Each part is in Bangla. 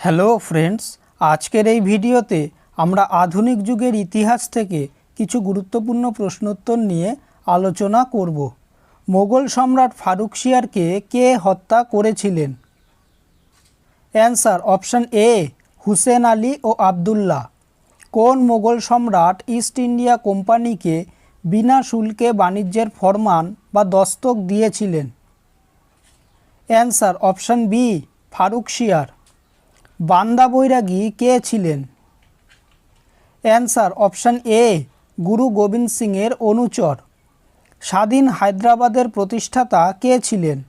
হ্যালো ফ্রেন্ডস, আজকের এই ভিডিওতে আমরা আধুনিক যুগের ইতিহাস থেকে কিছু গুরুত্বপূর্ণ প্রশ্নোত্তর নিয়ে আলোচনা করব। মোগল সম্রাট ফারুকশিয়ারকে কে হত্যা করেছিলেন? Answer option A, Husain Ali ও আবদুল্লাহ। কোন মোগল সম্রাট ইস্ট ইন্ডিয়া কোম্পানিকে বিনা শুল্কে বাণিজ্যের ফরমান বা দস্তক দিয়েছিলেন? Answer option B, Farrukhsiyar. Banda Bairagi কে ছিলেন? অ্যান্সার অপশন এ, গুরু গোবিন্দ সিংয়ের অনুচর। স্বাধীন হায়দ্রাবাদের প্রতিষ্ঠাতা কে ছিলেন?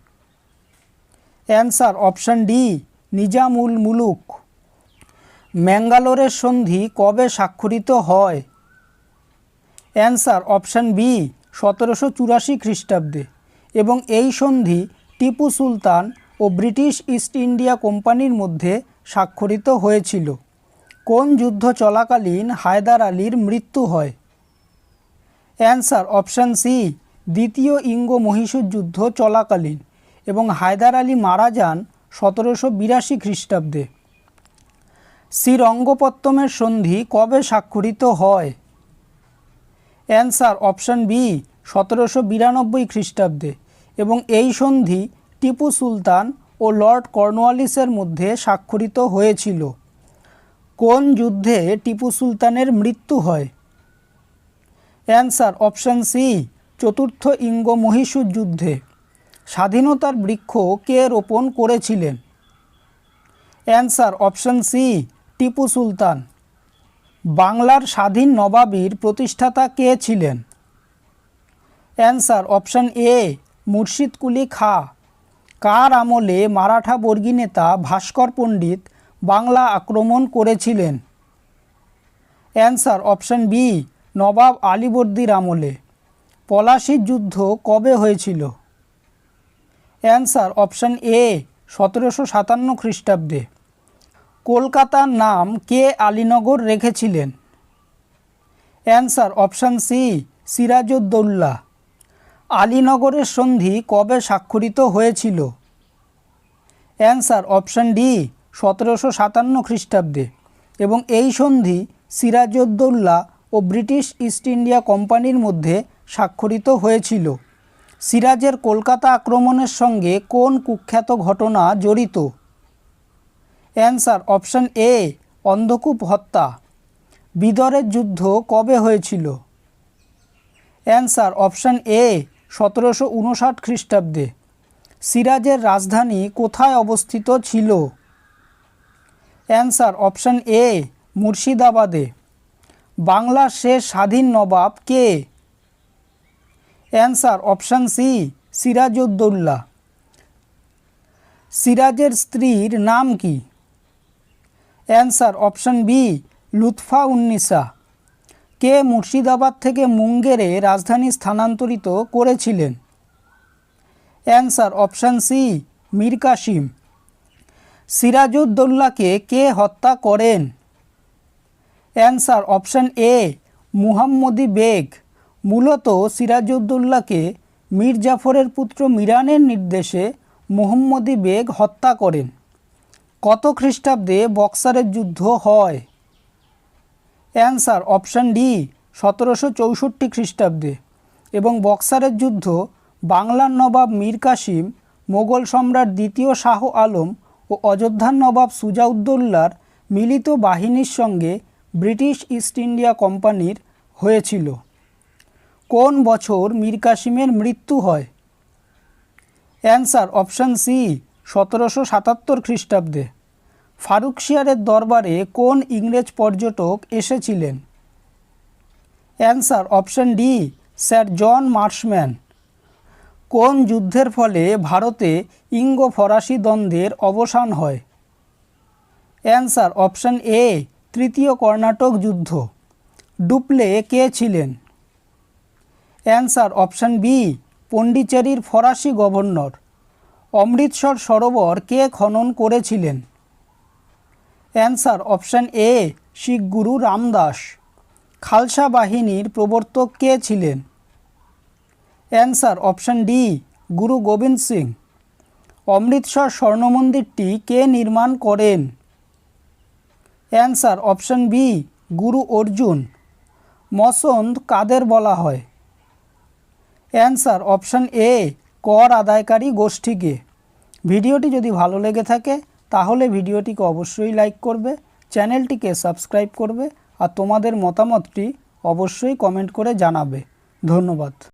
অ্যান্সার অপশন ডি, নিজাম উল মুলুক। ম্যাঙ্গালোরের সন্ধি কবে স্বাক্ষরিত হয়? অ্যান্সার অপশন বি, 1784 খ্রিস্টাব্দে, এবং এই সন্ধি টিপু সুলতান ও ব্রিটিশ ইস্ট ইন্ডিয়া কোম্পানির মধ্যে স্বাক্ষরিত হয়েছিল। কোন যুদ্ধ চলাকালীন হায়দার আলীর মৃত্যু হয়? অ্যান্সার অপশন সি, দ্বিতীয় ইঙ্গ মহীশূর যুদ্ধ চলাকালীন, এবং হায়দার আলী মারা যান 1782 খ্রিস্টাব্দে। শ্রীরঙ্গপত্তমের সন্ধি কবে স্বাক্ষরিত হয়? অ্যান্সার অপশন বি, 1792 খ্রিস্টাব্দে, এবং এই সন্ধি টিপু সুলতান ও লর্ড কর্নওয়ালিসের মধ্যে স্বাক্ষরিত হয়েছিল। কোন যুদ্ধে টিপু সুলতানের মৃত্যু হয়? অ্যান্সার অপশন সি, চতুর্থ ইঙ্গ মহীশূর যুদ্ধে। স্বাধীনতার বৃক্ষ কে রোপণ করেছিলেন? Answer option C, Tipu Sultan. বাংলার স্বাধীন নবাবীর প্রতিষ্ঠাতা কে ছিলেন? অ্যান্সার অপশন এ, মুর্শিদ কুলি খাঁ। কার আমলে মারাঠা বর্গী নেতা ভাস্কর পণ্ডিত বাংলা আক্রমণ করেছিলেন? অ্যান্সার অপশন বি, নবাব আলীবর্দীর আমলে। পলাশির যুদ্ধ কবে হয়েছিল? অ্যান্সার অপশন এ, 1757 খ্রিস্টাব্দে। কলকাতার নাম কে আলীনগর রেখেছিলেন? Answer option C, Sirajuddaulah. আলীনগরের সন্ধি কবে স্বাক্ষরিত হয়েছিল? অ্যান্সার অপশন ডি, 1757 খ্রিস্টাব্দে, এবং এই সন্ধি সিরাজউদ্দৌলা ও ব্রিটিশ ইস্ট ইন্ডিয়া কোম্পানির মধ্যে স্বাক্ষরিত হয়েছিল। সিরাজের কলকাতা আক্রমণের সঙ্গে কোন কুখ্যাত ঘটনা জড়িত? অ্যান্সার অপশন এ, অন্ধকূপ হত্যা। বিদরের যুদ্ধ কবে হয়েছিল? অ্যান্সার অপশন এ, 1759 খ্রিস্টাব্দে। সিরাজের রাজধানী কোথায় অবস্থিত ছিল? অ্যান্সার অপশন এ, মুর্শিদাবাদে। বাংলার শেষ স্বাধীন নবাব কে? Answer option C, Sirajuddaulah. সিরাজের স্ত্রীর নাম কি? Answer option B, Lutfa Unnisa. কে মুর্শিদাবাদ থেকে মুঙ্গেরে রাজধানী স্থানান্তরিত করেছিলেন? Answer option C, Mir Qasim. সিরাজউদ্দৌলাকে কে হত্যা করেন? Answer option A, Muhammadi Beg. মূলত সিরাজউদ্দৌলাকে মীর জাফরের পুত্র মিরানের নির্দেশে মুহাম্মদী বেগ হত্যা করেন। কত খ্রিস্টাব্দে বক্সারের যুদ্ধ হয়? অ্যান্সার অপশন ডি, 1764 খ্রিস্টাব্দে, এবং বক্সারের যুদ্ধ বাংলার নবাব মীর কাসিম, মোগল সম্রাট দ্বিতীয় শাহ আলম ও অযোধ্যার নবাব সুজাউদ্দৌলার মিলিত বাহিনীর সঙ্গে ব্রিটিশ ইস্ট ইন্ডিয়া কোম্পানির হয়েছিল। কোন বছর মীর কাসিমের মৃত্যু হয়? অ্যান্সার অপশন সি, 1777 খ্রিস্টাব্দে। ফারুকশিয়ারের দরবারে কোন ইংরেজ পর্যটক এসেছিলেন? অ্যান্সার অপশন ডি, স্যার জন মার্শম্যান। কোন যুদ্ধের ফলে ভারতে ইঙ্গ ফরাসি দ্বন্দ্বের অবসান হয়? অ্যান্সার অপশন এ, তৃতীয় কর্ণাটক যুদ্ধ। ডুপ্লে কে ছিলেন? অ্যান্সার অপশন বি, পণ্ডিচেরির ফরাসি গভর্নর। অমৃতসর সরোবর কে খনন করেছিলেন? অ্যান্সার অপশন এ, শিখ গুরু রামদাস। খালসা বাহিনীর প্রবর্তক কে ছিলেন? Answer option D, Guru Gobind Singh. Amritsar স্বর্ণমন্দিরটি কে নির্মাণ করেন? অ্যান্সার অপশন বি গুরু অর্জুন। মসন্দ কাদের বলা হয়? অ্যান্সার অপশন এ কর আদায়কারী গোষ্ঠীকে। ভিডিওটি যদি ভালো লেগে থাকে তাহলে ভিডিওটিকে অবশ্যই লাইক করবে, চ্যানেলটিকে সাবস্ক্রাইব করবে আর তোমাদের মতামতটি অবশ্যই কমেন্ট করে জানাবে। ধন্যবাদ।